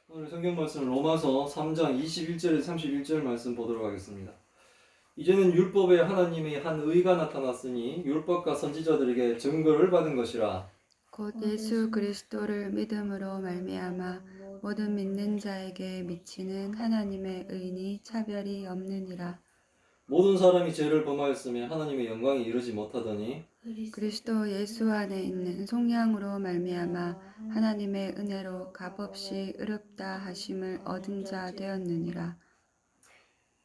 오늘 성경 말씀 로마서 3장 21절에서 31절 말씀 보도록 하겠습니다. 이제는 율법에 하나님의 한 의가 나타났으니 율법과 선지자들에게 증거를 받은 것이라. 곧 예수 그리스도를 믿음으로 말미암아 모든 믿는 자에게 미치는 하나님의 의니 차별이 없느니라. 모든 사람이 죄를 범하였으며 하나님의 영광에 이르지 못하더니 그리스도 예수 안에 있는 속량으로 말미암아 하나님의 은혜로 값없이 의롭다 하심을 얻은 자 되었느니라.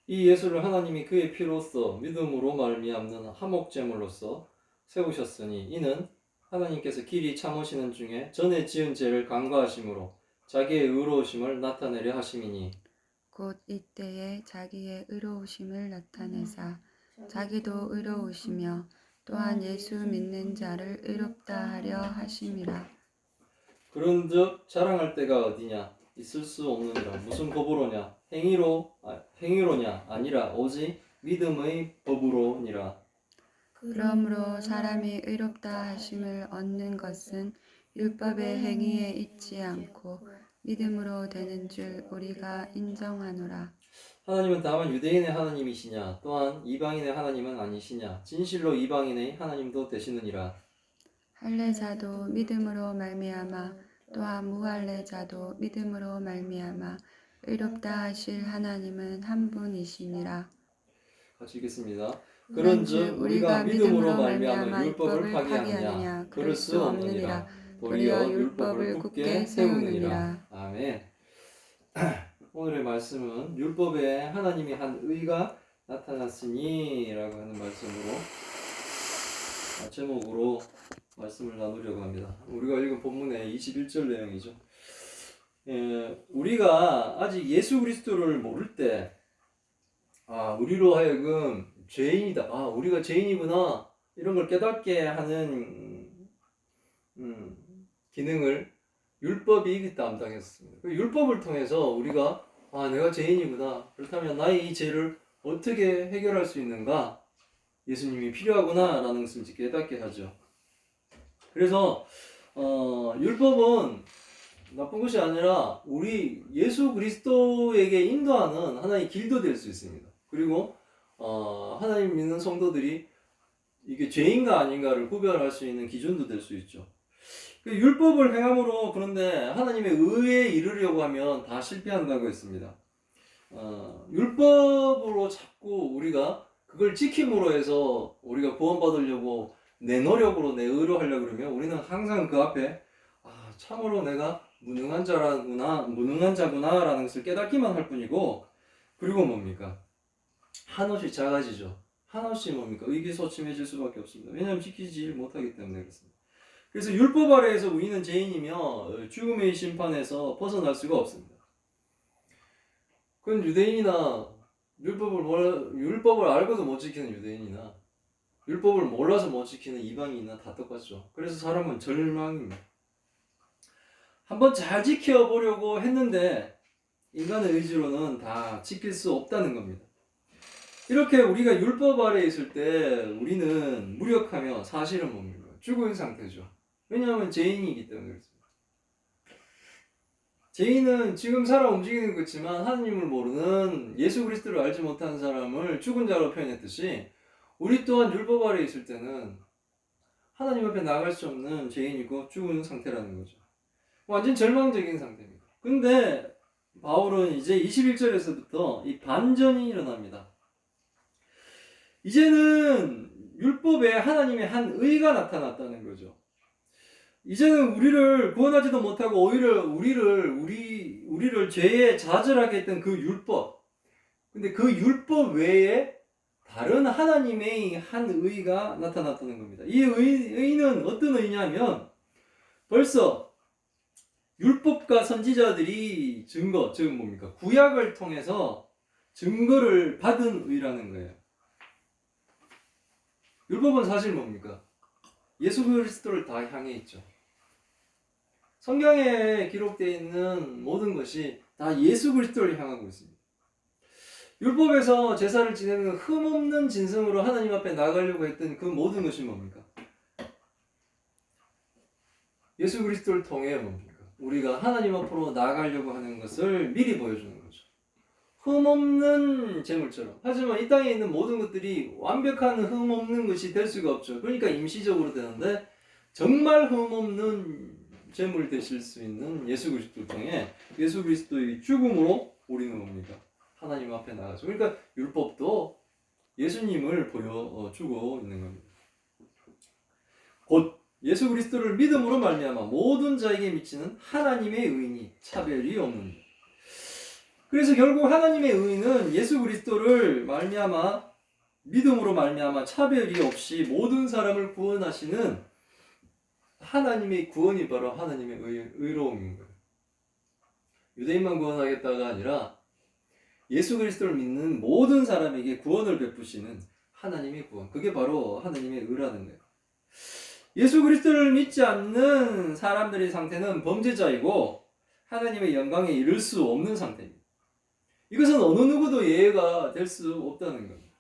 이 예수를 하나님이 그의 피로써 믿음으로 말미암는 화목제물로서 세우셨으니 이는 하나님께서 길이 참으시는 중에 전에 지은 죄를 간과하심으로 자기의 의로우심을 나타내려 하심이니 곧 이때에 자기의 의로우심을 나타내사 자기도 의로우시며 또한 예수 믿는 자를 의롭다 하려 하심이라. 그런즉 자랑할 때가 어디냐 있을 수 없느니라. 무슨 법으로냐 행위로냐 아니라 오직 믿음의 법으로니라. 그러므로 사람이 의롭다 하심을 얻는 것은 율법의 행위에 있지 않고 믿음으로 되는 줄 우리가 인정하노라. 하나님은 다만 유대인의 하나님이시냐 또한 이방인의 하나님은 아니시냐 진실로 이방인의 하나님도 되시느니라. 할례자도 믿음으로 말미암아 또한 무할례자도 믿음으로 말미암아 의롭다 하실 하나님은 한 분이시니라. 같이 읽겠습니다. 그런즉 우리가 믿음으로 말미암아 율법을 파기하느냐 그럴 수 없느니라. 도리어 율법을 굳게 세우느니라. 아멘. 오늘의 말씀은 율법에 하나님이 한 의가 나타났으니 라고 하는 말씀으로 제목으로 말씀을 나누려고 합니다. 우리가 읽은 본문의 21절 내용이죠. 우리가 아직 예수 그리스도를 모를 때 우리로 하여금 죄인이다. 우리가 죄인이구나. 이런 걸 깨닫게 하는 기능을 율법이 담당했습니다. 그 율법을 통해서 우리가 내가 죄인이구나. 그렇다면 나의 이 죄를 어떻게 해결할 수 있는가? 예수님이 필요하구나 라는 것을 깨닫게 하죠. 그래서 율법은 나쁜 것이 아니라 우리 예수 그리스도에게 인도하는 하나의 길도 될 수 있습니다. 그리고 하나님 믿는 성도들이 이게 죄인가 아닌가를 구별할 수 있는 기준도 될 수 있죠. 율법을 행함으로 그런데 하나님의 의에 이르려고 하면 다 실패한다고 했습니다. 율법으로 자꾸 우리가 그걸 지킴으로 해서 우리가 구원받으려고 내 노력으로 내 의로 하려고 그러면 우리는 항상 그 앞에 참으로 내가 무능한 자구나 라는 것을 깨닫기만 할 뿐이고, 그리고 뭡니까? 한없이 작아지죠. 한없이 뭡니까? 의기소침해질 수밖에 없습니다. 왜냐하면 지키지 못하기 때문에 그렇습니다. 그래서 율법 아래에서 우리는 죄인이며 죽음의 심판에서 벗어날 수가 없습니다. 그건 유대인이나 율법을 알고도 못 지키는 유대인이나 율법을 몰라서 못 지키는 이방인이나 다 똑같죠. 그래서 사람은 절망입니다. 한번 잘 지켜보려고 했는데 인간의 의지로는 다 지킬 수 없다는 겁니다. 이렇게 우리가 율법 아래에 있을 때 우리는 무력하며 사실은 뭡니까? 죽은 상태죠. 왜냐하면 죄인이기 때문에 그렇습니다. 죄인은 지금 살아 움직이는 것이지만 하나님을 모르는 예수 그리스도를 알지 못하는 사람을 죽은 자로 표현했듯이 우리 또한 율법 아래에 있을 때는 하나님 앞에 나갈 수 없는 죄인이고 죽은 상태라는 거죠. 완전 절망적인 상태입니다. 근데 바울은 이제 21절에서부터 이 반전이 일어납니다. 이제는 율법에 하나님의 한 의가 나타났다는 거죠. 이제는 우리를 구원하지도 못하고 오히려 우리를 죄에 좌절하게 했던 그 율법. 근데 그 율법 외에 다른 하나님의 한 의가 나타났다는 겁니다. 이 의는 어떤 의냐면 벌써 율법과 선지자들이 증거, 즉 뭡니까? 구약을 통해서 증거를 받은 의라는 거예요. 율법은 사실 뭡니까? 예수 그리스도를 다 향해 있죠. 성경에 기록되어 있는 모든 것이 다 예수 그리스도를 향하고 있습니다. 율법에서 제사를 지내는 흠없는 진성으로 하나님 앞에 나가려고 했던 그 모든 것이 뭡니까? 예수 그리스도를 통해 뭡니까? 우리가 하나님 앞으로 나아가려고 하는 것을 미리 보여주는 거죠. 흠없는 재물처럼. 하지만 이 땅에 있는 모든 것들이 완벽한 흠없는 것이 될 수가 없죠. 그러니까 임시적으로 되는데 정말 흠없는 재물 되실 수 있는 예수 그리스도를 통해 예수 그리스도의 죽음으로 우리는 뭡니까? 하나님 앞에 나가죠. 그러니까 율법도 예수님을 보여주고 있는 겁니다. 곧 예수 그리스도를 믿음으로 말미암아 모든 자에게 미치는 하나님의 의인이 차별이 없는. 그래서 결국 하나님의 의인은 예수 그리스도를 말미암아 믿음으로 말미암아 차별이 없이 모든 사람을 구원하시는 하나님의 구원이 바로 하나님의 의로움인 거예요. 유대인만 구원하겠다가 아니라 예수 그리스도를 믿는 모든 사람에게 구원을 베푸시는 하나님의 구원. 그게 바로 하나님의 의라는 거예요. 예수 그리스도를 믿지 않는 사람들의 상태는 범죄자이고 하나님의 영광에 이를 수 없는 상태입니다. 이것은 어느 누구도 예외가 될 수 없다는 겁니다.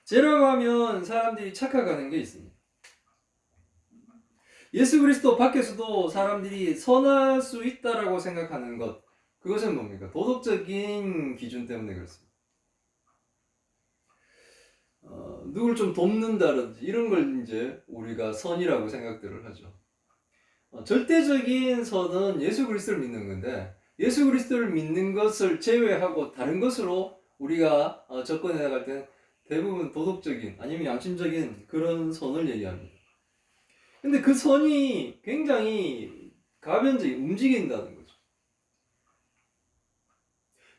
죄라고 하면 사람들이 착각하는 게 있습니다. 예수 그리스도 밖에서도 사람들이 선할 수 있다라고 생각하는 것, 그것은 뭡니까? 도덕적인 기준 때문에 그렇습니다. 누굴 좀 돕는다든지 이런 걸 이제 우리가 선이라고 생각들을 하죠. 절대적인 선은 예수 그리스도를 믿는 건데 예수 그리스도를 믿는 것을 제외하고 다른 것으로 우리가 접근해 나갈 때는 대부분 도덕적인 아니면 양심적인 그런 선을 얘기합니다. 근데 그 선이 굉장히 가변적인 움직인다는 거죠.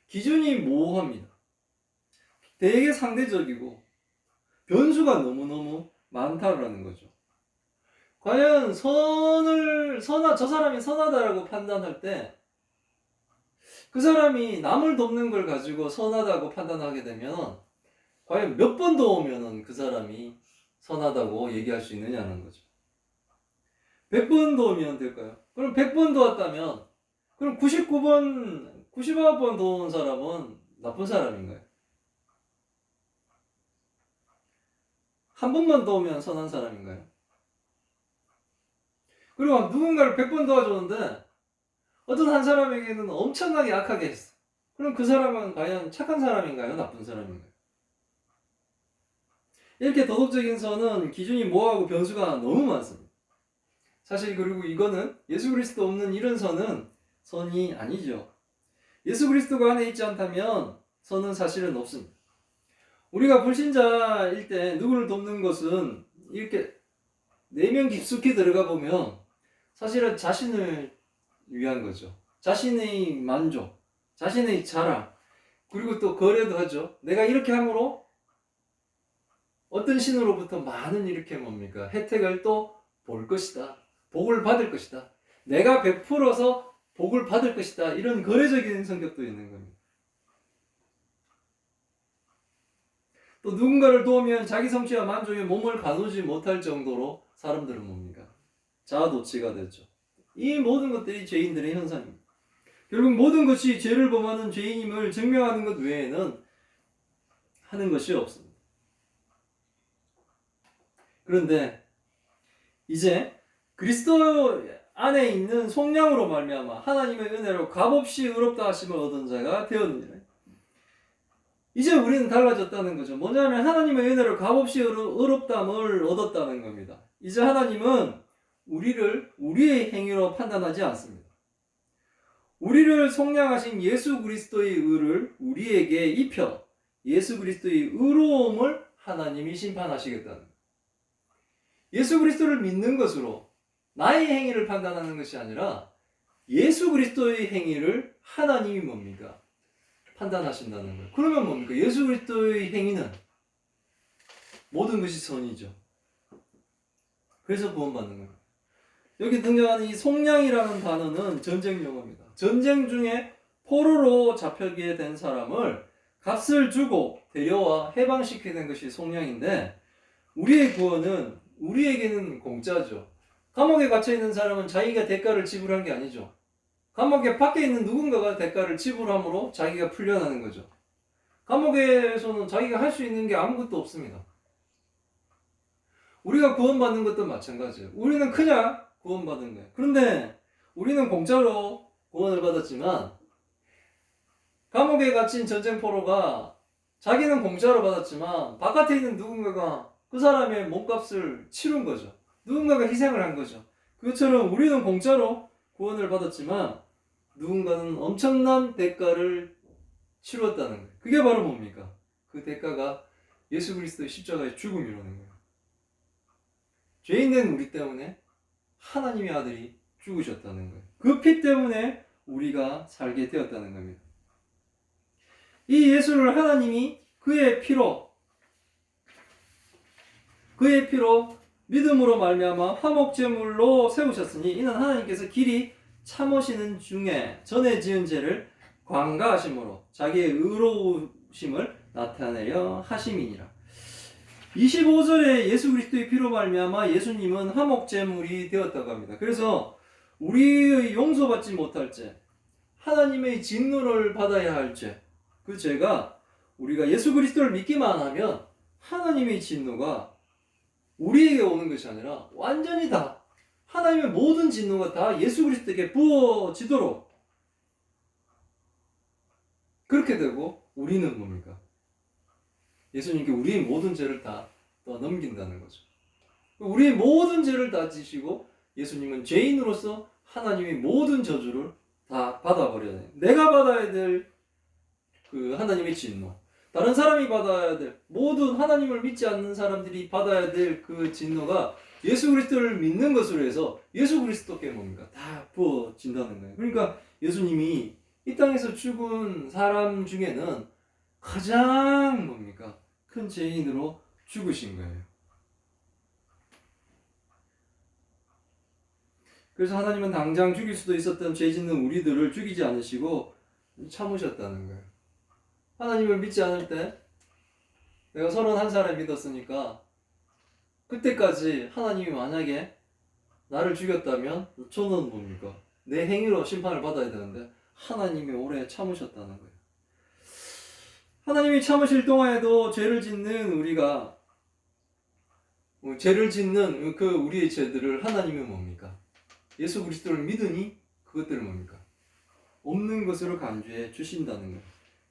기준이 모호합니다. 되게 상대적이고 변수가 너무너무 많다라는 거죠. 과연 저 사람이 선하다라고 판단할 때 그 사람이 남을 돕는 걸 가지고 선하다고 판단하게 되면 과연 몇 번 도우면 그 사람이 선하다고 얘기할 수 있느냐는 거죠. 100번 도우면 될까요? 그럼 100번 도왔다면 그럼 99번 도운 사람은 나쁜 사람인가요? 한 번만 도우면 선한 사람인가요? 그리고 누군가를 100번 도와줬는데 어떤 한 사람에게는 엄청나게 악하게 했어. 그럼 그 사람은 과연 착한 사람인가요? 나쁜 사람인가요? 이렇게 도덕적인 선은 기준이 모호하고 변수가 너무 많습니다. 사실 그리고 이거는 예수 그리스도 없는 이런 선이 아니죠. 예수 그리스도가 안에 있지 않다면 선은 사실은 없습니다. 우리가 불신자일 때 누구를 돕는 것은 이렇게 내면 깊숙이 들어가 보면 사실은 자신을 위한 거죠. 자신의 만족, 자신의 자랑, 그리고 또 거래도 하죠. 내가 이렇게 함으로 어떤 신으로부터 많은 이렇게 뭡니까? 혜택을 또 볼 것이다. 복을 받을 것이다. 내가 베풀어서 복을 받을 것이다. 이런 거래적인 성격도 있는 겁니다. 또 누군가를 도우면 자기 성취와 만족에 몸을 가누지 못할 정도로 사람들은 뭡니까? 자아도취가 됐죠. 이 모든 것들이 죄인들의 현상입니다. 결국 모든 것이 죄를 범하는 죄인임을 증명하는 것 외에는 하는 것이 없습니다. 그런데 이제 그리스도 안에 있는 속량으로 말미암아 하나님의 은혜로 값없이 의롭다 하심을 얻은 자가 되었느니라. 이제 우리는 달라졌다는 거죠. 뭐냐면 하나님의 은혜로 값없이 의롭다함을 얻었다는 겁니다. 이제 하나님은 우리를 우리의 행위로 판단하지 않습니다. 우리를 속량하신 예수 그리스도의 의를 우리에게 입혀 예수 그리스도의 의로움을 하나님이 심판하시겠다는 거예요. 예수 그리스도를 믿는 것으로 나의 행위를 판단하는 것이 아니라 예수 그리스도의 행위를 하나님이 뭡니까? 판단하신다는 거예요. 그러면 뭡니까? 예수 그리스도의 행위는 모든 것이 선이죠. 그래서 구원받는 거예요. 여기 등장하는 이 속량이라는 단어는 전쟁 용어입니다. 전쟁 중에 포로로 잡혀게 된 사람을 값을 주고 데려와 해방시키는 것이 속량인데 우리의 구원은 우리에게는 공짜죠. 감옥에 갇혀있는 사람은 자기가 대가를 지불한 게 아니죠. 감옥에 밖에 있는 누군가가 대가를 지불함으로 자기가 풀려나는 거죠. 감옥에서는 자기가 할 수 있는 게 아무것도 없습니다. 우리가 구원받는 것도 마찬가지예요. 우리는 그냥 구원받은 거예요. 그런데 우리는 공짜로 구원을 받았지만 감옥에 갇힌 전쟁포로가 자기는 공짜로 받았지만 바깥에 있는 누군가가 그 사람의 몸값을 치른 거죠. 누군가가 희생을 한 거죠. 그것처럼 우리는 공짜로 구원을 받았지만 누군가는 엄청난 대가를 치루었다는 거예요. 그게 바로 뭡니까? 그 대가가 예수 그리스도의 십자가의 죽음이라는 거예요. 죄인된 우리 때문에 하나님의 아들이 죽으셨다는 거예요. 그 피 때문에 우리가 살게 되었다는 겁니다. 이 예수를 하나님이 그의 피로 믿음으로 말미암아 화목제물로 세우셨으니 이는 하나님께서 길이 참으시는 중에 전에 지은 죄를 관가하심으로 자기의 의로우심을 나타내려 하심이니라. 25절에 예수 그리스도의 피로 말미암아 예수님은 화목제물이 되었다고 합니다. 그래서 우리의 용서받지 못할 죄, 하나님의 진노를 받아야 할 죄, 그 죄가 우리가 예수 그리스도를 믿기만 하면 하나님의 진노가 우리에게 오는 것이 아니라 완전히 다 하나님의 모든 진노가 다 예수 그리스도에게 부어지도록 그렇게 되고 우리는 뭡니까? 예수님께 우리의 모든 죄를 다 넘긴다는 거죠. 우리의 모든 죄를 다 지시고 예수님은 죄인으로서 하나님의 모든 저주를 다 받아버려야 돼요. 내가 받아야 될 그 하나님의 진노, 다른 사람이 받아야 될, 모든 하나님을 믿지 않는 사람들이 받아야 될 그 진노가 예수 그리스도를 믿는 것으로 해서 예수 그리스도께 뭡니까? 다 부어진다는 거예요. 그러니까 예수님이 이 땅에서 죽은 사람 중에는 가장 뭡니까? 큰 죄인으로 죽으신 거예요. 그래서 하나님은 당장 죽일 수도 있었던 죄 짓는 우리들을 죽이지 않으시고 참으셨다는 거예요. 하나님을 믿지 않을 때 내가 31살에 믿었으니까 그때까지 하나님이 만약에 나를 죽였다면 저는 뭡니까? 내 행위로 심판을 받아야 되는데 하나님이 오래 참으셨다는 거예요. 하나님이 참으실 동안에도 죄를 짓는 우리가 죄를 짓는 그 우리의 죄들을 하나님은 뭡니까? 예수 그리스도를 믿으니 그것들을 뭡니까? 없는 것으로 간주해 주신다는 거예요.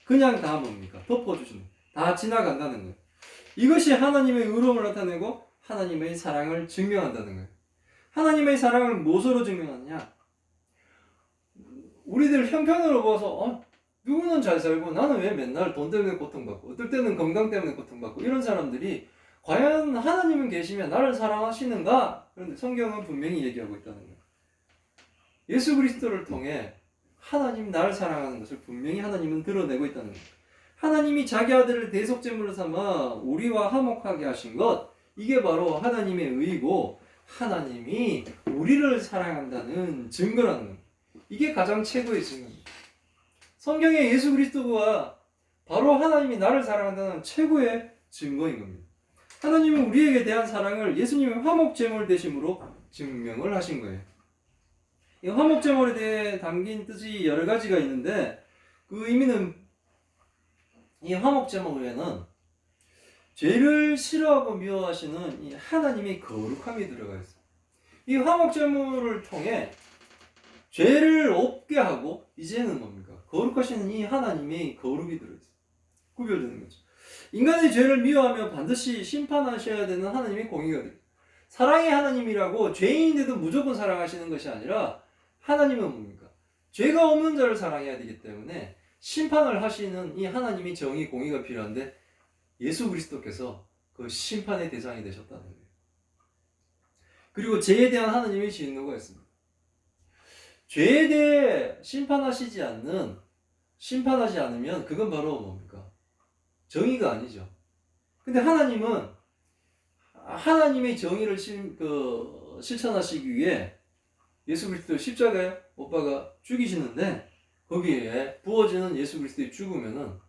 그냥 다 뭡니까? 덮어주시는 거예요. 다 지나간다는 거예요. 이것이 하나님의 의로움을 나타내고 하나님의 사랑을 증명한다는 거예요. 하나님의 사랑을 무엇으로 증명하느냐? 우리들 형편으로 봐서 누구는 잘 살고 나는 왜 맨날 돈 때문에 고통받고 어떨 때는 건강 때문에 고통받고 이런 사람들이 과연 하나님은 계시면 나를 사랑하시는가? 그런데 성경은 분명히 얘기하고 있다는 거예요. 예수 그리스도를 통해 하나님이 나를 사랑하는 것을 분명히 하나님은 드러내고 있다는 거예요. 하나님이 자기 아들을 대속제물로 삼아 우리와 화목하게 하신 것, 이게 바로 하나님의 의이고 하나님이 우리를 사랑한다는 증거라는 거예요. 이게 가장 최고의 증거입니다. 성경에 예수 그리스도가 바로 하나님이 나를 사랑한다는 최고의 증거인 겁니다. 하나님은 우리에게 대한 사랑을 예수님의 화목제물 되심으로 증명을 하신 거예요. 이 화목제물에 대해 담긴 뜻이 여러 가지가 있는데 그 의미는 이 화목제물에는 죄를 싫어하고 미워하시는 이 하나님의 거룩함이 들어가 있어요. 이 화목제물을 통해 죄를 없게 하고 이제는 뭡니까? 거룩하시는 이 하나님의 거룩이 들어있어요. 구별되는 거죠. 인간의 죄를 미워하며 반드시 심판하셔야 되는 하나님의 공의가 돼요. 사랑의 하나님이라고 죄인인데도 무조건 사랑하시는 것이 아니라 하나님은 뭡니까? 죄가 없는 자를 사랑해야 되기 때문에 심판을 하시는 이 하나님의 정의 공의가 필요한데 예수 그리스도께서 그 심판의 대상이 되셨다는 거예요. 그리고 죄에 대한 하나님의 진노가 있습니다. 죄에 대해 심판하지 않으면 그건 바로 뭡니까? 정의가 아니죠. 근데 하나님은 하나님의 정의를 실천하시기 위해 예수 그리스도 십자가에 못 박아 죽이시는데 거기에 부어지는 예수 그리스도의 죽으면은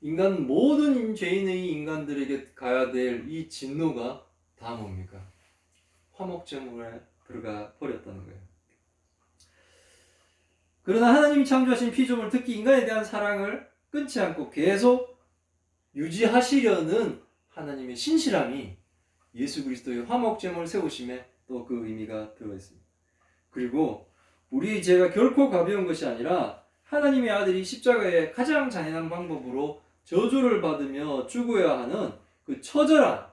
인간 모든 죄인의 인간들에게 가야 될 이 진노가 다 뭡니까? 화목제물에 들어가 버렸다는 거예요. 그러나 하나님이 창조하신 피조물, 특히 인간에 대한 사랑을 끊지 않고 계속 유지하시려는 하나님의 신실함이 예수 그리스도의 화목제물 세우심에 또 그 의미가 들어있습니다. 그리고 우리의 죄가 결코 가벼운 것이 아니라 하나님의 아들이 십자가의 가장 잔인한 방법으로 저주를 받으며 죽어야 하는 그 처절한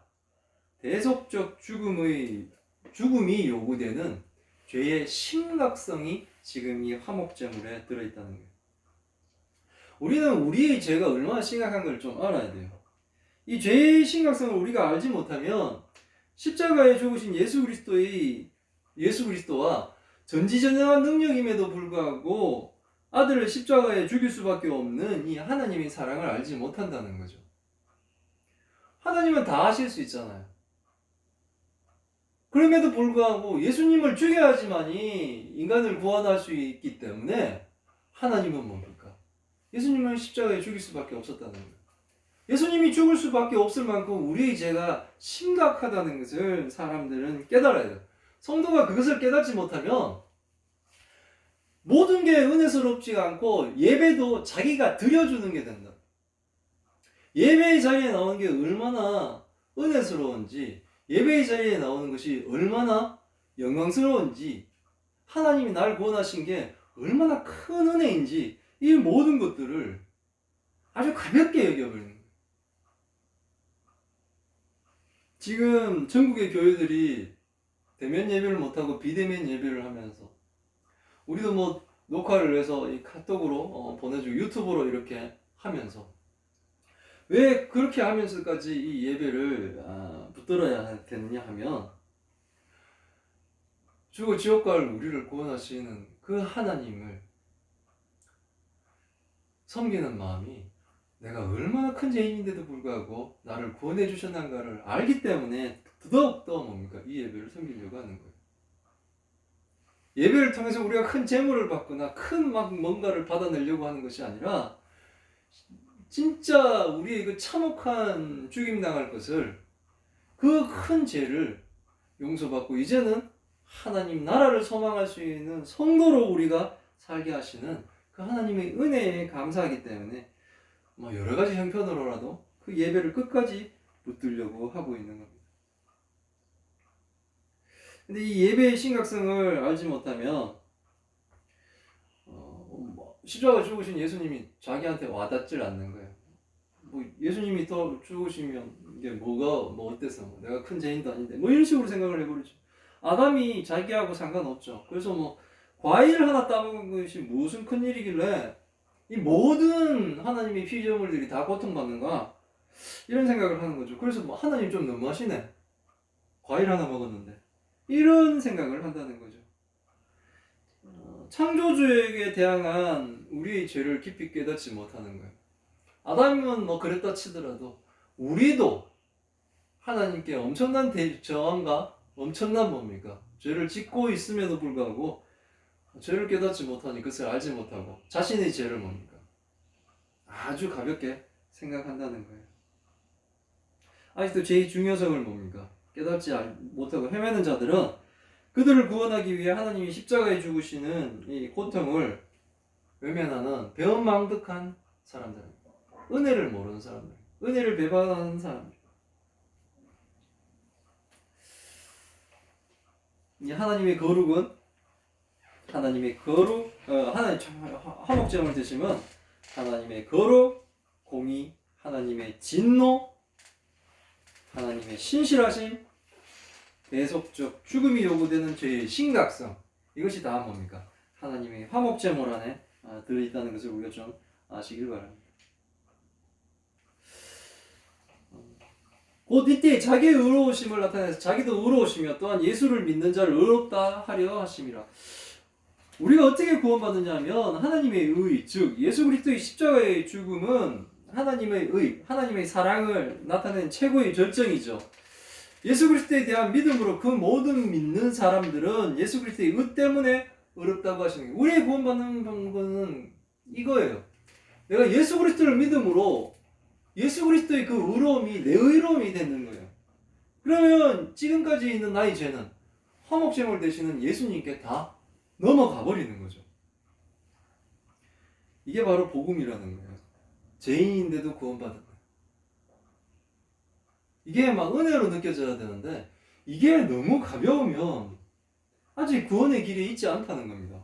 대속적 죽음이 요구되는 죄의 심각성이 지금 이 화목제물에 들어있다는 거예요. 우리는 우리의 죄가 얼마나 심각한 걸 좀 알아야 돼요. 이 죄의 심각성을 우리가 알지 못하면 십자가에 죽으신 예수 그리스도와 전지전능한 능력임에도 불구하고 아들을 십자가에 죽일 수밖에 없는 이 하나님의 사랑을 알지 못한다는 거죠. 하나님은 다 하실 수 있잖아요. 그럼에도 불구하고 예수님을 죽여야지만이 인간을 구원할 수 있기 때문에 하나님은 뭡니까? 예수님을 십자가에 죽일 수밖에 없었다는 거예요. 예수님이 죽을 수밖에 없을 만큼 우리의 죄가 심각하다는 것을 사람들은 깨달아야 돼요. 성도가 그것을 깨닫지 못하면 모든 게 은혜스럽지가 않고 예배도 자기가 드려주는 게 된다. 예배의 자리에 나오는 게 얼마나 은혜스러운지, 예배의 자리에 나오는 것이 얼마나 영광스러운지, 하나님이 나를 구원하신 게 얼마나 큰 은혜인지, 이 모든 것들을 아주 가볍게 여겨버리는 거예요. 지금 전국의 교회들이 대면 예배를 못하고 비대면 예배를 하면서, 우리도 뭐 녹화를 해서 이 카톡으로 보내주고 유튜브로 이렇게 하면서, 왜 그렇게 하면서까지 이 예배를 붙들어야 되느냐 하면, 죽어 지옥 갈 우리를 구원하시는 그 하나님을 섬기는 마음이 내가 얼마나 큰 죄인인데도 불구하고 나를 구원해 주셨는가를 알기 때문에 더욱더 뭡니까? 이 예배를 섬기려고 하는 거예요. 예배를 통해서 우리가 큰 재물을 받거나 큰 막 뭔가를 받아내려고 하는 것이 아니라, 진짜 우리의 그 참혹한 죽임당할 것을, 그 큰 죄를 용서받고 이제는 하나님 나라를 소망할 수 있는 성도로 우리가 살게 하시는 그 하나님의 은혜에 감사하기 때문에 뭐 여러 가지 형편으로라도 그 예배를 끝까지 붙들려고 하고 있는 겁니다. 근데 이 예배의 심각성을 알지 못하면 십자가 죽으신 예수님이 자기한테 와닿질 않는 거예요. 뭐 예수님이 더 죽으시면 이게 뭐가 뭐 어때서 내가 큰 죄인도 아닌데 뭐 이런 식으로 생각을 해버리죠. 아담이 자기하고 상관없죠. 그래서 뭐 과일 하나 따먹은 것이 무슨 큰 일이길래 이 모든 하나님의 피조물들이 다 고통받는가, 이런 생각을 하는 거죠. 그래서 뭐 하나님 좀 너무하시네, 과일 하나 먹었는데, 이런 생각을 한다는 거죠. 창조주에게 대항한 우리의 죄를 깊이 깨닫지 못하는 거예요. 아담은 뭐 그랬다 치더라도 우리도 하나님께 엄청난 저항과 엄청난 뭡니까? 죄를 짓고 있음에도 불구하고 죄를 깨닫지 못하니 그것을 알지 못하고 자신의 죄를 뭡니까? 아주 가볍게 생각한다는 거예요. 아직도 죄의 중요성을 뭡니까? 깨닫지 못하고 헤매는 자들은 그들을 구원하기 위해 하나님이 십자가에 죽으시는 이 고통을 외면하는 배은망덕한 사람들입니다. 은혜를 모르는 사람들, 은혜를 배반하는 사람들. 이 하나님의 거룩은, 하나님의 거룩, 하나님 화목제물 드시면 하나님의 거룩, 공의, 하나님의 진노, 하나님의 신실하심, 대속적 죽음이 요구되는 죄의 심각성, 이것이 다 뭡니까? 하나님의 화목제물 안에 들어있다는 것을 우리가 좀 아시길 바랍니다. 곧 이때 자기의 의로우심을 나타내서 자기도 의로우시며 또한 예수를 믿는 자를 의롭다 하려 하심이라. 우리가 어떻게 구원받느냐 하면 하나님의 의, 즉 예수 그리스도의 십자가의 죽음은 하나님의 의, 하나님의 사랑을 나타내는 최고의 절정이죠. 예수 그리스도에 대한 믿음으로 그 모든 믿는 사람들은 예수 그리스도의 의 때문에 의롭다고 하시는 거예요. 우리의 구원받는 방법은 이거예요. 내가 예수 그리스도를 믿음으로 예수 그리스도의 그 의로움이 내 의로움이 되는 거예요. 그러면 지금까지 있는 나의 죄는 화목제물 되시는 예수님께 다 넘어가 버리는 거죠. 이게 바로 복음이라는 거예요. 죄인인데도 구원받은 거예요. 이게 막 은혜로 느껴져야 되는데 이게 너무 가벼우면 아직 구원의 길에 있지 않다는 겁니다.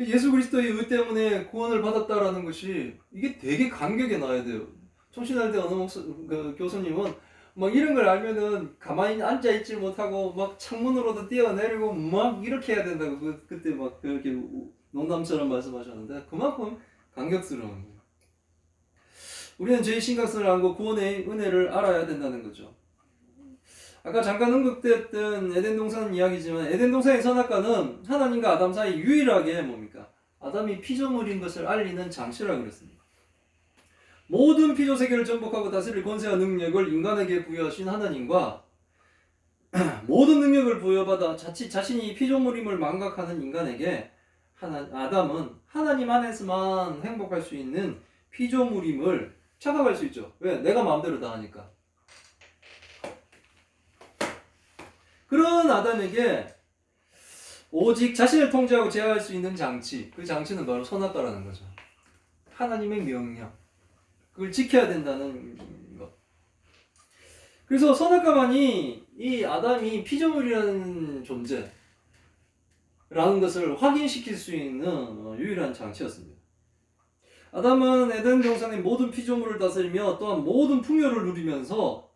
예수 그리스도의 의 때문에 구원을 받았다라는 것이 이게 되게 감격에 나야 돼요. 총신할대 어느 그 교수님은 막 이런 걸 알면은 가만히 앉아 있지 못하고 막 창문으로도 뛰어내리고 막 이렇게 해야 된다고 그때 막 그렇게 농담처럼 말씀하셨는데 그만큼 감격스러운 거예요. 우리는 죄의 심각성을 알고 구원의 은혜를 알아야 된다는 거죠. 아까 잠깐 언급됐던 에덴 동산 이야기지만 에덴 동산의 선악과는 하나님과 아담 사이 유일하게 뭡니까? 아담이 피조물인 것을 알리는 장치라고 그랬습니다. 모든 피조 세계를 정복하고 다스릴 권세와 능력을 인간에게 부여하신 하나님과 모든 능력을 부여받아 자칫 자신이 피조물임을 망각하는 인간에게 아담은 하나님 안에서만 행복할 수 있는 피조물임을 착각할 수 있죠. 왜? 내가 마음대로 다 하니까. 그런 아담에게 오직 자신을 통제하고 제어할 수 있는 장치, 그 장치는 바로 선악과라는 거죠. 하나님의 명령, 그걸 지켜야 된다는 것. 그래서 선악과만이 이 아담이 피조물이라는 존재라는 것을 확인시킬 수 있는 유일한 장치였습니다. 아담은 에덴 동산의 모든 피조물을 다스리며 또한 모든 풍요를 누리면서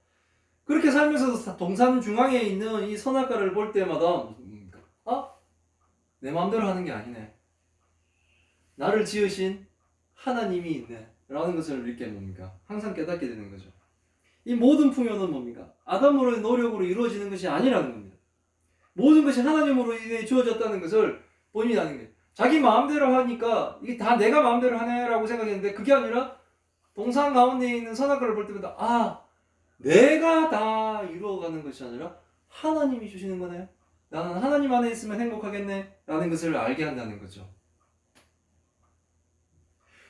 그렇게 살면서 동산 중앙에 있는 이 선악과를 볼 때마다 내 마음대로 하는 게 아니네. 나를 지으신 하나님이 있네. 라는 것을 이렇게 뭡니까? 항상 깨닫게 되는 거죠. 이 모든 풍요는 뭡니까? 아담으로의 노력으로 이루어지는 것이 아니라는 겁니다. 모든 것이 하나님으로 인해 주어졌다는 것을 본인이 아는 거예요. 자기 마음대로 하니까 이게 다 내가 마음대로 하네라고 생각했는데 그게 아니라 동산 가운데 있는 선악과를 볼 때마다 내가 다 이루어가는 것이 아니라 하나님이 주시는 거네요. 나는 하나님 안에 있으면 행복하겠네 라는 것을 알게 한다는 거죠.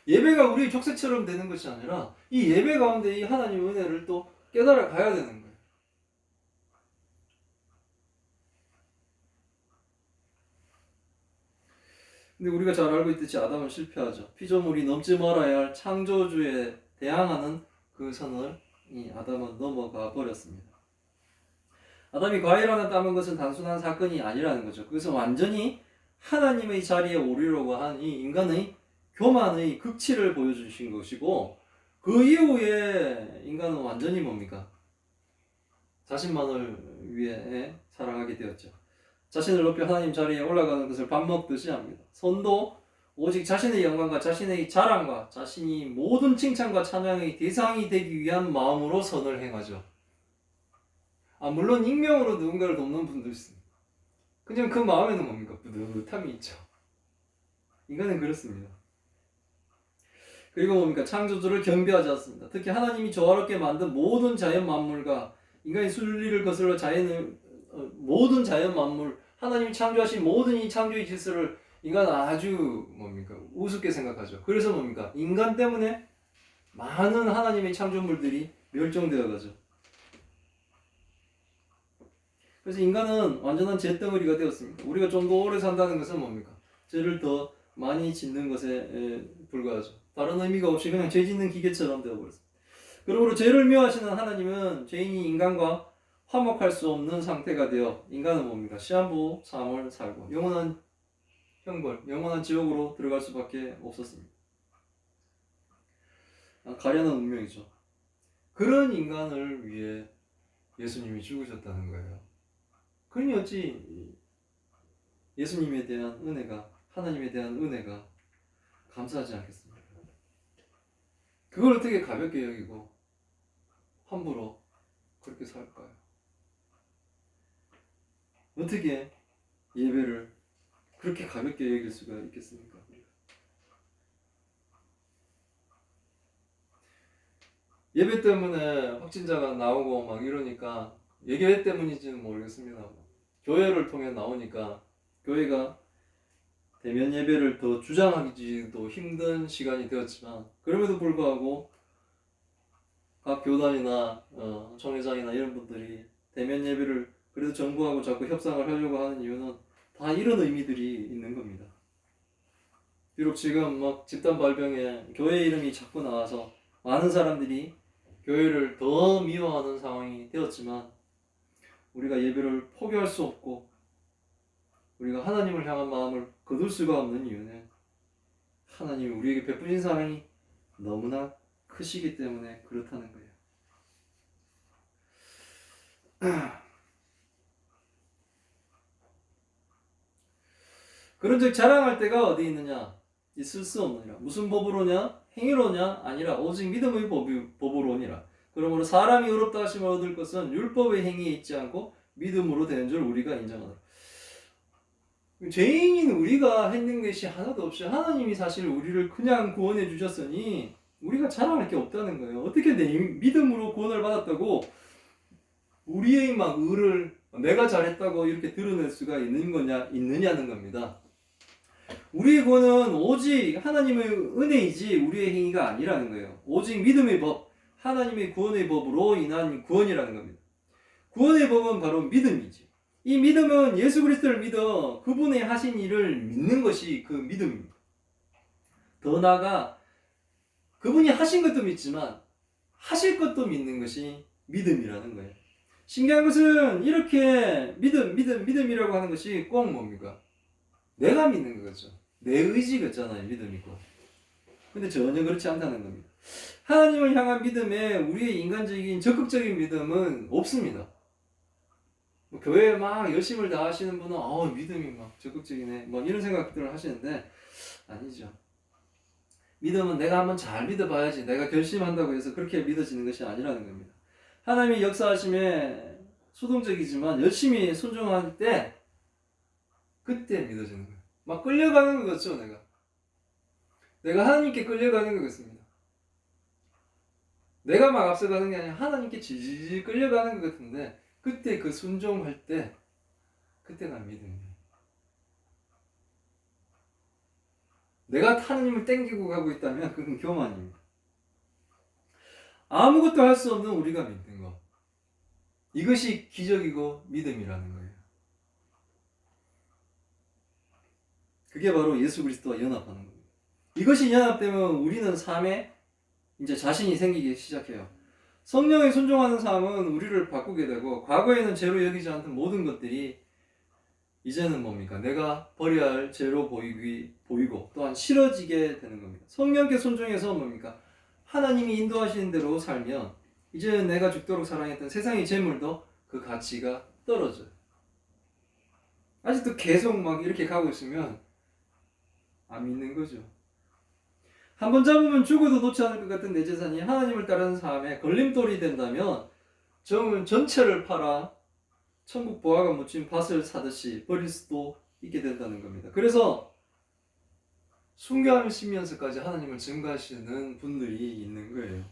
예배가 우리 족쇄처럼 되는 것이 아니라 이 예배 가운데 이 하나님의 은혜를 또 깨달아 가야 되는 거예요. 근데 우리가 잘 알고 있듯이 아담은 실패하죠. 피조물이 넘지 말아야 할 창조주에 대항하는 그 선을 이 아담은 넘어가 버렸습니다. 아담이 과일 하나 따먹은 것은 단순한 사건이 아니라는 거죠. 그것은 완전히 하나님의 자리에 오르려고 한 이 인간의 교만의 극치를 보여주신 것이고 그 이후에 인간은 완전히 뭡니까? 자신만을 위해 살아가게 되었죠. 자신을 높여 하나님 자리에 올라가는 것을 밥 먹듯이 합니다. 선도 오직 자신의 영광과 자신의 자랑과 자신이 모든 칭찬과 찬양의 대상이 되기 위한 마음으로 선을 행하죠. 물론 익명으로 누군가를 돕는 분도 있습니다. 그냥 그 마음에는 뭡니까? 뿌듯함이 있죠. 인간은 그렇습니다. 그리고 뭡니까? 창조주를 경배하지 않습니다. 특히 하나님이 조화롭게 만든 모든 자연 만물과 인간의 순리를 거슬러 모든 자연 만물, 하나님이 창조하신 모든 이 창조의 질서를 인간은 아주 뭡니까? 우습게 생각하죠. 그래서 뭡니까? 인간 때문에 많은 하나님의 창조물들이 멸종되어 가죠. 그래서 인간은 완전한 죄덩어리가 되었습니다. 우리가 좀 더 오래 산다는 것은 뭡니까? 죄를 더 많이 짓는 것에 불과하죠. 다른 의미가 없이 그냥 죄 짓는 기계처럼 되어버렸습니다. 그러므로 죄를 미워하시는 하나님은 죄인이 인간과 화목할 수 없는 상태가 되어 인간은 뭡니까? 시한부 삶을 살고 영원한 형벌, 영원한 지옥으로 들어갈 수밖에 없었습니다. 가련한 운명이죠. 그런 인간을 위해 예수님이 죽으셨다는 거예요. 그러니 어찌 예수님에 대한 은혜가, 하나님에 대한 은혜가 감사하지 않겠습니까? 그걸 어떻게 가볍게 여기고 함부로 그렇게 살까요? 어떻게 예배를 그렇게 가볍게 여길 수가 있겠습니까? 예배 때문에 확진자가 나오고 막 이러니까 예배 때문인지는 모르겠습니다. 교회를 통해 나오니까 교회가 대면 예배를 더 주장하기도 힘든 시간이 되었지만 그럼에도 불구하고 각 교단이나 총회장이나 이런 분들이 대면 예배를 그래도 정부하고 자꾸 협상을 하려고 하는 이유는 다 이런 의미들이 있는 겁니다. 비록 지금 막 집단 발병에 교회 이름이 자꾸 나와서 많은 사람들이 교회를 더 미워하는 상황이 되었지만 우리가 예배를 포기할 수 없고 우리가 하나님을 향한 마음을 거둘 수가 없는 이유는 하나님이 우리에게 베푸신 사랑이 너무나 크시기 때문에 그렇다는 거예요. 그런즉 자랑할 때가 어디 있느냐? 있을 수 없느니라. 무슨 법으로냐? 행위로냐? 아니라 오직 믿음의 법으로니라. 그러므로 사람이 의롭다 하심을 얻을 것은 율법의 행위에 있지 않고 믿음으로 되는 줄 우리가 인정하노라. 죄인인 우리가 했는 것이 하나도 없이 하나님이 사실 우리를 그냥 구원해 주셨으니 우리가 자랑할 게 없다는 거예요. 어떻게 내 믿음으로 구원을 받았다고 우리의 막 의를 내가 잘했다고 이렇게 드러낼 수가 있느냐는 겁니다. 우리의 구원은 오직 하나님의 은혜이지 우리의 행위가 아니라는 거예요. 오직 믿음의 법, 하나님의 구원의 법으로 인한 구원이라는 겁니다. 구원의 법은 바로 믿음이지. 이 믿음은 예수 그리스도를 믿어 그분의 하신 일을 믿는 것이 그 믿음입니다. 더 나아가 그분이 하신 것도 믿지만 하실 것도 믿는 것이 믿음이라는 거예요. 신기한 것은 이렇게 믿음이라고 하는 것이 꼭 뭡니까? 내가 믿는 거죠. 내 의지가 있잖아요. 믿음이고. 근데 전혀 그렇지 않다는 겁니다. 하나님을 향한 믿음에 우리의 인간적인 적극적인 믿음은 없습니다. 뭐 교회에 막 열심을 다하시는 분은 믿음이 막 적극적이네 뭐 이런 생각들을 하시는데 아니죠. 믿음은 내가 한번 잘 믿어봐야지 내가 결심한다고 해서 그렇게 믿어지는 것이 아니라는 겁니다. 하나님이 역사하심에 수동적이지만 열심히 순종할 때 그때 믿어지는 거예요. 막 끌려가는 것 같죠. 내가 하나님께 끌려가는 것 같습니다. 내가 막 앞서가는 게 아니라 하나님께 질질 끌려가는 것 같은데 그때 그 순종할 때 그때가 믿음이에요. 내가 하나님을 땡기고 가고 있다면 그건 교만입니다. 아무것도 할 수 없는 우리가 믿는 것. 이것이 기적이고 믿음이라는 거예요. 그게 바로 예수 그리스도와 연합하는 겁니다. 이것이 연합되면 우리는 삶에 이제 자신이 생기기 시작해요. 성령에 순종하는 삶은 우리를 바꾸게 되고 과거에는 죄로 여기지 않던 모든 것들이 이제는 뭡니까? 내가 버려야 할 죄로 보이고 또한 싫어지게 되는 겁니다. 성령께 순종해서 뭡니까? 하나님이 인도하시는 대로 살면 이제는 내가 죽도록 사랑했던 세상의 재물도 그 가치가 떨어져요. 아직도 계속 막 이렇게 가고 있으면 안 믿는 거죠. 한번 잡으면 죽어도 놓지 않을 것 같은 내 재산이 하나님을 따르는 삶에 걸림돌이 된다면 정은 전체를 팔아 천국 보화가 묻힌 밭을 사듯이 버릴 수도 있게 된다는 겁니다. 그래서 순교하시면서까지 하나님을 증거하시는 분들이 있는 거예요.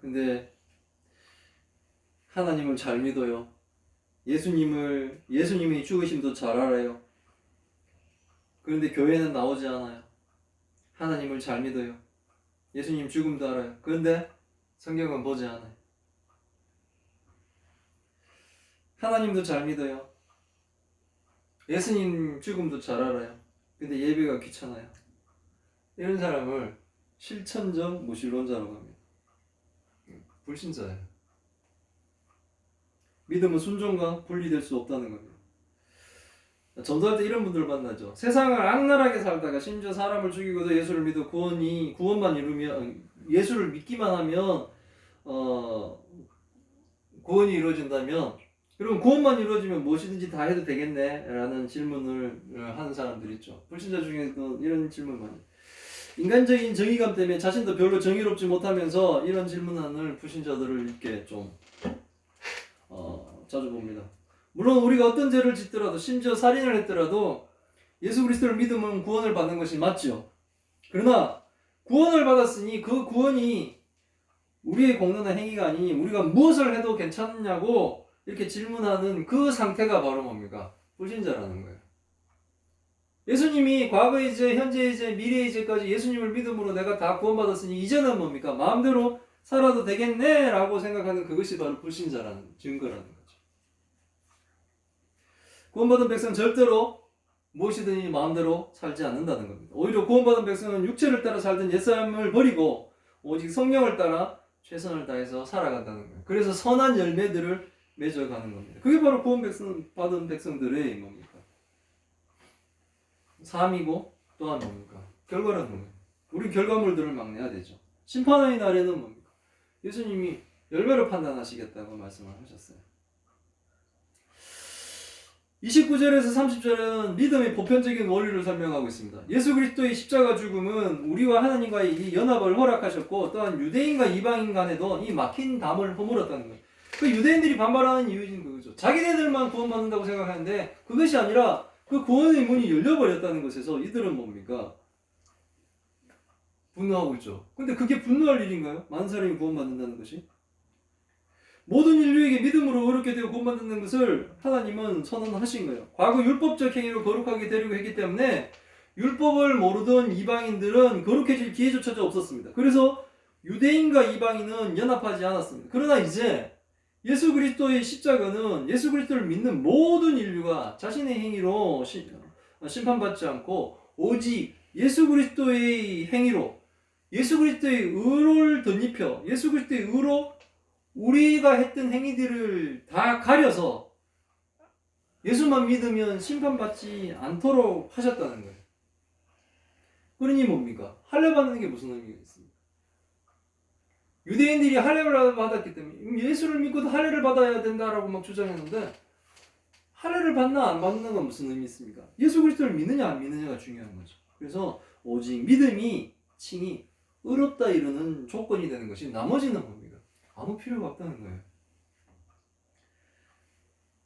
근데 하나님을 잘 믿어요. 예수님의 죽으심도 잘 알아요. 그런데 교회는 나오지 않아요. 하나님을 잘 믿어요. 예수님 죽음도 알아요. 그런데 성경은 보지 않아요. 하나님도 잘 믿어요. 예수님 죽음도 잘 알아요. 근데 예배가 귀찮아요. 이런 사람을 실천적 무신론자라고 합니다. 불신자예요. 믿음은 순종과 분리될 수 없다는 겁니다. 전도할 때 이런 분들 만나죠. 세상을 악랄하게 살다가 심지어 사람을 죽이고도 예수를 믿어 구원만 이루면 예수를 믿기만 하면 구원이 이루어진다면 그럼 구원만 이루어지면 무엇이든지 다 해도 되겠네? 라는 질문을 하는 사람들 있죠. 불신자 중에도 이런 질문 많이. 인간적인 정의감 때문에 자신도 별로 정의롭지 못하면서 이런 질문하는 불신자들을 이렇게 좀 자주 봅니다. 물론 우리가 어떤 죄를 짓더라도 심지어 살인을 했더라도 예수 그리스도를 믿으면 구원을 받는 것이 맞죠. 그러나 구원을 받았으니 그 구원이 우리의 공로나 행위가 아니니 우리가 무엇을 해도 괜찮냐고 이렇게 질문하는 그 상태가 바로 뭡니까? 불신자라는 거예요. 예수님이 과거의 죄, 현재의 죄, 미래의 죄까지 예수님을 믿음으로 내가 다 구원받았으니 이제는 뭡니까? 마음대로 살아도 되겠네 라고 생각하는 그것이 바로 불신자라는 증거라는 거죠. 구원받은 백성은 절대로 무엇이든지 마음대로 살지 않는다는 겁니다. 오히려 구원받은 백성은 육체를 따라 살던 옛사람을 버리고 오직 성령을 따라 최선을 다해서 살아간다는 거예요. 그래서 선한 열매들을 맺어가는 겁니다. 그게 바로 구원 받은 백성들의 뭡니까? 삶이고 또한 뭡니까? 결과라는 거예요. 우리 결과물들을 막 내야 되죠. 심판의 날에는 뭡니까? 예수님이 열매로 판단하시겠다고 말씀을 하셨어요. 29절에서 30절은 믿음의 보편적인 원리를 설명하고 있습니다. 예수 그리스도의 십자가 죽음은 우리와 하나님과의 이 연합을 허락하셨고 또한 유대인과 이방인 간에도 이 막힌 담을 허물었다는 거예요. 그 유대인들이 반발하는 이유는 그거죠. 자기네들만 구원받는다고 생각하는데 그것이 아니라 그 구원의 문이 열려버렸다는 것에서 이들은 뭡니까? 분노하고 있죠. 근데 그게 분노할 일인가요? 많은 사람이 구원받는다는 것이? 모든 인류에게 믿음으로 어렵게 되어 구원받는 것을 하나님은 선언하신 거예요. 과거 율법적 행위로 거룩하게 되려고 했기 때문에 율법을 모르던 이방인들은 거룩해질 기회조차도 없었습니다. 그래서 유대인과 이방인은 연합하지 않았습니다. 그러나 이제 예수 그리스도의 십자가는 예수 그리스도를 믿는 모든 인류가 자신의 행위로 심판받지 않고 오직 예수 그리스도의 행위로 예수 그리스도의 의를 덧입혀 예수 그리스도의 의로 우리가 했던 행위들을 다 가려서 예수만 믿으면 심판받지 않도록 하셨다는 거예요. 그러니 뭡니까? 할례 받는 게 무슨 의미가 있습니까? 유대인들이 할례를 받았기 때문에 예수를 믿고도 할례를 받아야 된다라고 막 주장했는데 할례를 받나 안 받는 건 무슨 의미 있습니까? 예수 그리스도를 믿느냐 안 믿느냐가 중요한 거죠. 그래서 오직 믿음이 칭이 의롭다 이르는 조건이 되는 것이 나머지는 뭡니까? 아무 필요가 없다는 거예요.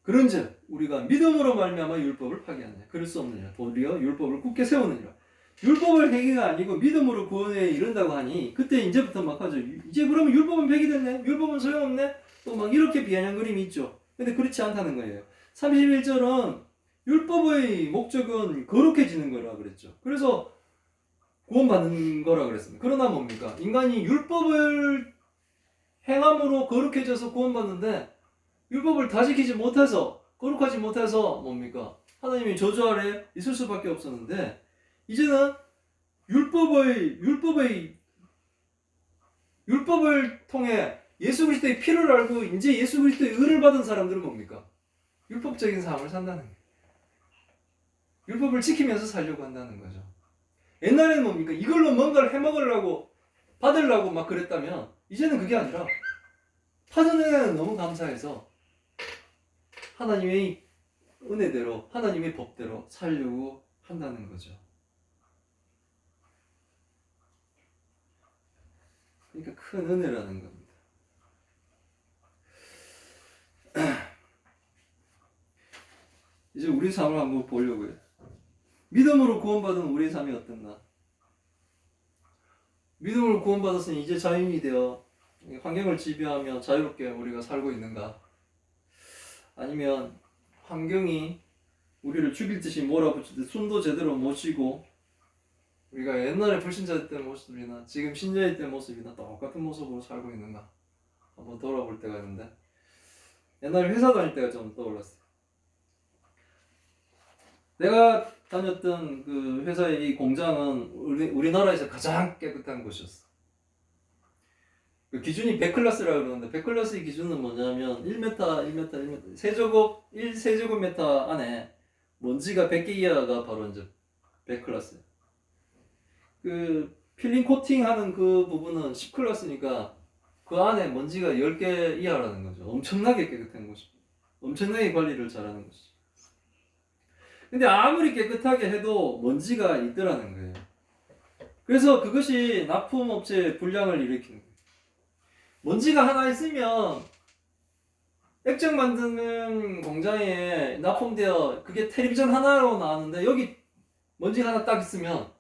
그런즉 우리가 믿음으로 말미암아 율법을 파기하느냐 그럴 수 없느냐 도리어 율법을 굳게 세우느니라. 율법을 행위가 아니고 믿음으로 구원에 이른다고 하니 그때 이제부터 막 하죠. 이제 그러면 율법은 폐기됐네, 율법은 소용없네, 또 막 이렇게 비아냥거림이 있죠. 근데 그렇지 않다는 거예요. 31절은 율법의 목적은 거룩해지는 거라 그랬죠. 그래서 구원받는 거라 그랬습니다. 그러나 뭡니까? 인간이 율법을 행함으로 거룩해져서 구원받는데 율법을 다 지키지 못해서 거룩하지 못해서 뭡니까? 하나님의 저주 아래 있을 수밖에 없었는데 이제는 율법을 통해 예수 그리스도의 피를 알고 이제 예수 그리스도의 의를 받은 사람들은 뭡니까? 율법적인 삶을 산다는 거예요. 율법을 지키면서 살려고 한다는 거죠. 옛날에는 뭡니까? 이걸로 뭔가를 해먹으려고 받으려고 막 그랬다면 이제는 그게 아니라 받은 은혜는 너무 감사해서 하나님의 은혜대로 하나님의 법대로 살려고 한다는 거죠. 그러니까 큰 은혜라는 겁니다. 이제 우리 삶을 한번 보려고요. 믿음으로 구원받은 우리의 삶이 어떤가? 믿음으로 구원받았으니 이제 자유인이 되어 환경을 지배하며 자유롭게 우리가 살고 있는가? 아니면 환경이 우리를 죽일 듯이 몰아붙이듯 숨도 제대로 못 쉬고 우리가 옛날에 불신자 때 모습이나 지금 신자일 때 모습이나 똑같은 모습으로 살고 있는가? 한번 돌아볼 때가 있는데 옛날에 회사 다닐 때가 좀 떠올랐어요. 내가 다녔던 그 회사의 이 공장은 우리나라에서 가장 깨끗한 곳이었어. 그 기준이 100클래스라고 그러는데 100클래스의 기준은 뭐냐면 1m, 세제곱미터 안에 먼지가 100개 이하가 바로 이제 100클래스. 그 필링 코팅하는 그 부분은 10클래스니까 그 안에 먼지가 10개 이하라는 거죠. 엄청나게 깨끗한 곳이. 엄청나게 관리를 잘하는 곳이죠. 근데 아무리 깨끗하게 해도 먼지가 있더라는 거예요. 그래서 그것이 납품업체의 불량을 일으키는 거예요. 먼지가 하나 있으면 액정 만드는 공장에 납품되어 그게 텔레비전 하나로 나왔는데 여기 먼지가 하나 딱 있으면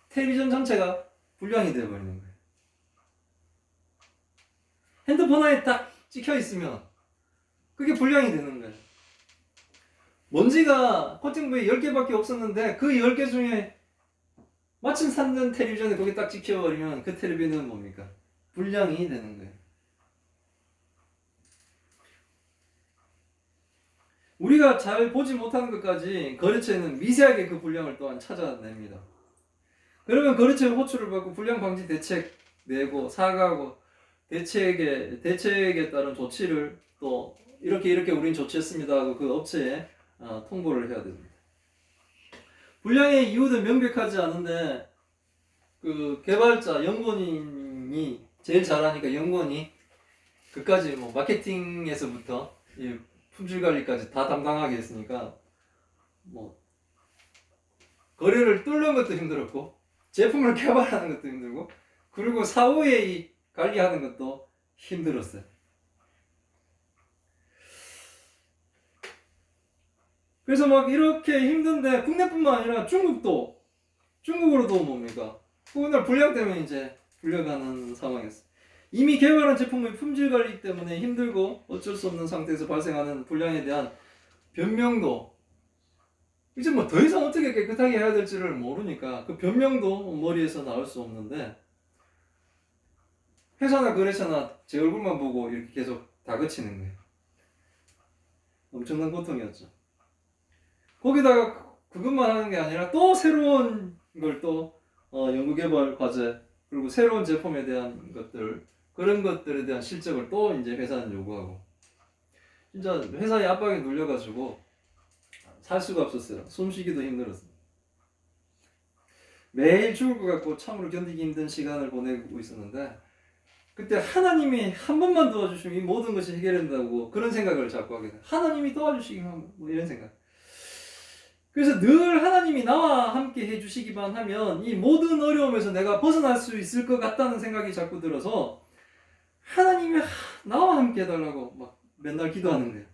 텔레비전 전체가 불량이 되어버리는 거예요. 핸드폰 안에 딱 찍혀 있으면 그게 불량이 되는 거예요. 먼지가 코팅부에 10개밖에 없었는데 그 10개 중에 마침 샀는 텔레비전에 거기 딱 찍혀버리면 그 텔레비전은 뭡니까? 불량이 되는 거예요. 우리가 잘 보지 못하는 것까지 거래처에는 미세하게 그 불량을 또한 찾아냅니다. 그러면 거래처에 호출을 받고 불량 방지 대책 내고 사과하고 대책에 따른 조치를 또 이렇게 우린 조치했습니다 하고 그 업체에 통보를 해야 됩니다. 불량의 이유도 명백하지 않은데 그 개발자 연구원이 제일 잘하니까 연구원이 그까지 뭐 마케팅에서부터 이 품질 관리까지 다 담당하게 했으니까 뭐 거래를 뚫는 것도 힘들었고 제품을 개발하는 것도 힘들고 그리고 사후에 이 관리하는 것도 힘들었어요. 그래서 막 이렇게 힘든데 국내뿐만 아니라 중국으로도 뭡니까? 그날 불량 때문에 이제 불려가는 상황이었어요. 이미 개발한 제품의 품질 관리 때문에 힘들고 어쩔 수 없는 상태에서 발생하는 불량에 대한 변명도 이제 뭐 더 이상 어떻게 깨끗하게 해야 될지를 모르니까 그 변명도 머리에서 나올 수 없는데 회사나 거래처나 제 얼굴만 보고 이렇게 계속 다그치는 거예요. 엄청난 고통이었죠. 거기다가 그것만 하는 게 아니라 또 새로운 걸 또 연구개발 과제 그리고 새로운 제품에 대한 것들 그런 것들에 대한 실적을 또 이제 회사는 요구하고 진짜 회사의 압박에 눌려가지고 살 수가 없었어요. 숨쉬기도 힘들었어요. 매일 죽을 것 같고 참으로 견디기 힘든 시간을 보내고 있었는데 그때 하나님이 한 번만 도와주시면 이 모든 것이 해결된다고 그런 생각을 자꾸 하게 돼요. 하나님이 도와주시기만 뭐 이런 생각. 그래서 늘 하나님이 나와 함께 해주시기만 하면 이 모든 어려움에서 내가 벗어날 수 있을 것 같다는 생각이 자꾸 들어서 하나님이 나와 함께 해달라고 막 맨날 기도하는 거예요.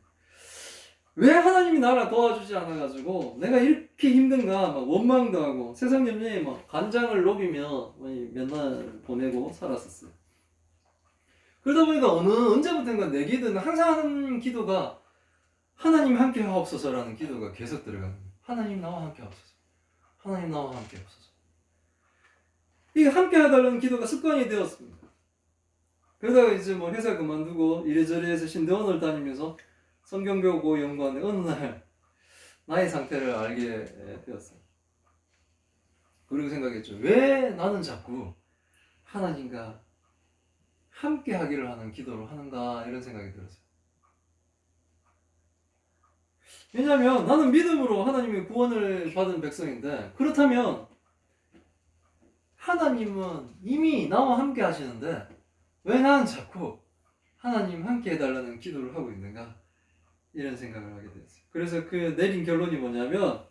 왜 하나님이 나를 도와주지 않아가지고 내가 이렇게 힘든가 막 원망도 하고 세상 염려에 막 간장을 녹이며 맨날 보내고 살았었어요. 그러다 보니까 언제부턴가 내 기도는 항상 하는 기도가 하나님 함께 하옵소서라는 기도가 계속 들어가는 거예요. 하나님 나와 함께 하옵소서. 하나님 나와 함께 하옵소서. 이게 함께 해달라는 기도가 습관이 되었습니다. 그러다가 이제 뭐 회사 그만두고 이래저래 해서 신대원을 다니면서 성경 배우고 연구하는데 어느 날 나의 상태를 알게 되었어요. 그리고 생각했죠. 왜 나는 자꾸 하나님과 함께 하기를 하는 기도를 하는가 이런 생각이 들었어요. 왜냐하면 나는 믿음으로 하나님의 구원을 받은 백성인데 그렇다면 하나님은 이미 나와 함께 하시는데 왜 나는 자꾸 하나님 함께 해달라는 기도를 하고 있는가 이런 생각을 하게 되었어요. 그래서 그 내린 결론이 뭐냐면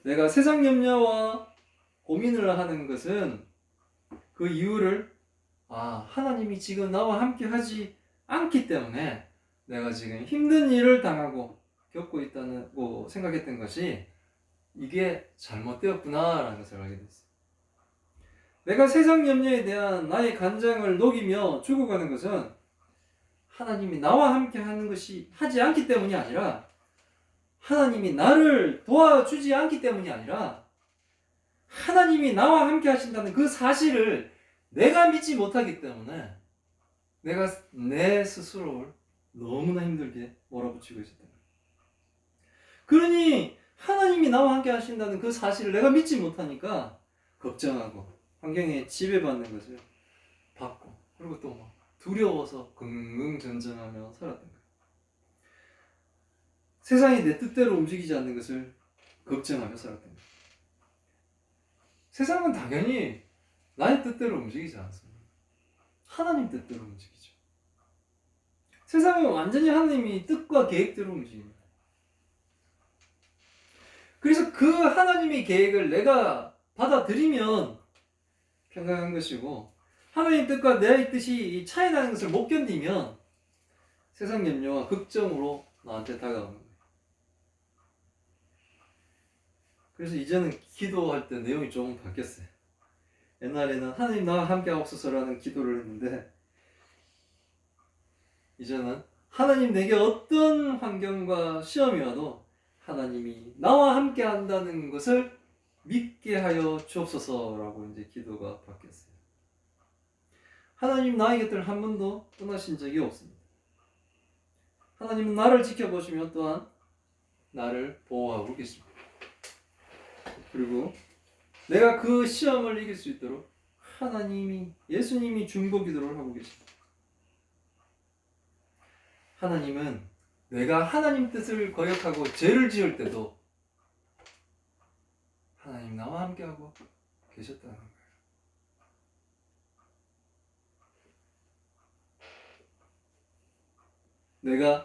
내가 세상 염려와 고민을 하는 것은 그 이유를 하나님이 지금 나와 함께 하지 않기 때문에 내가 지금 힘든 일을 당하고 겪고 있다고 생각했던 것이 이게 잘못되었구나라는 것을 알게 됐어요. 내가 세상 염려에 대한 나의 간장을 녹이며 죽어가는 것은 하나님이 나와 함께 하는 것이 하지 않기 때문이 아니라 하나님이 나를 도와주지 않기 때문이 아니라 하나님이 나와 함께 하신다는 그 사실을 내가 믿지 못하기 때문에 내가 내 스스로를 너무나 힘들게 몰아붙이고 있었다. 그러니 하나님이 나와 함께 하신다는 그 사실을 내가 믿지 못하니까 걱정하고 환경에 지배받는 것을 받고 그리고 또 막 두려워서 긍긍전전하며 살았던 거예요. 세상이 내 뜻대로 움직이지 않는 것을 걱정하며 살았던 거예요. 세상은 당연히 나의 뜻대로 움직이지 않습니다. 하나님 뜻대로 움직이죠. 세상은 완전히 하나님이 뜻과 계획대로 움직입니다. 그래서 그 하나님의 계획을 내가 받아들이면 평강한 것이고 하나님 뜻과 내 뜻이 차이 나는 것을 못 견디면 세상 염려와 걱정으로 나한테 다가오는 거예요. 그래서 이제는 기도할 때 내용이 조금 바뀌었어요. 옛날에는 하나님 나와 함께 하옵소서라는 기도를 했는데 이제는 하나님 내게 어떤 환경과 시험이 와도 하나님이 나와 함께 한다는 것을 믿게 하여 주옵소서라고 이제 기도가 바뀌었어요. 하나님 나의 곁을 한 번도 떠나신 적이 없습니다. 하나님은 나를 지켜보시며 또한 나를 보호하고 계십니다. 그리고 내가 그 시험을 이길 수 있도록 예수님이 중보 기도를 하고 계십니다. 하나님은 내가 하나님 뜻을 거역하고 죄를 지을 때도 하나님 나와 함께하고 계셨다는 거예요. 내가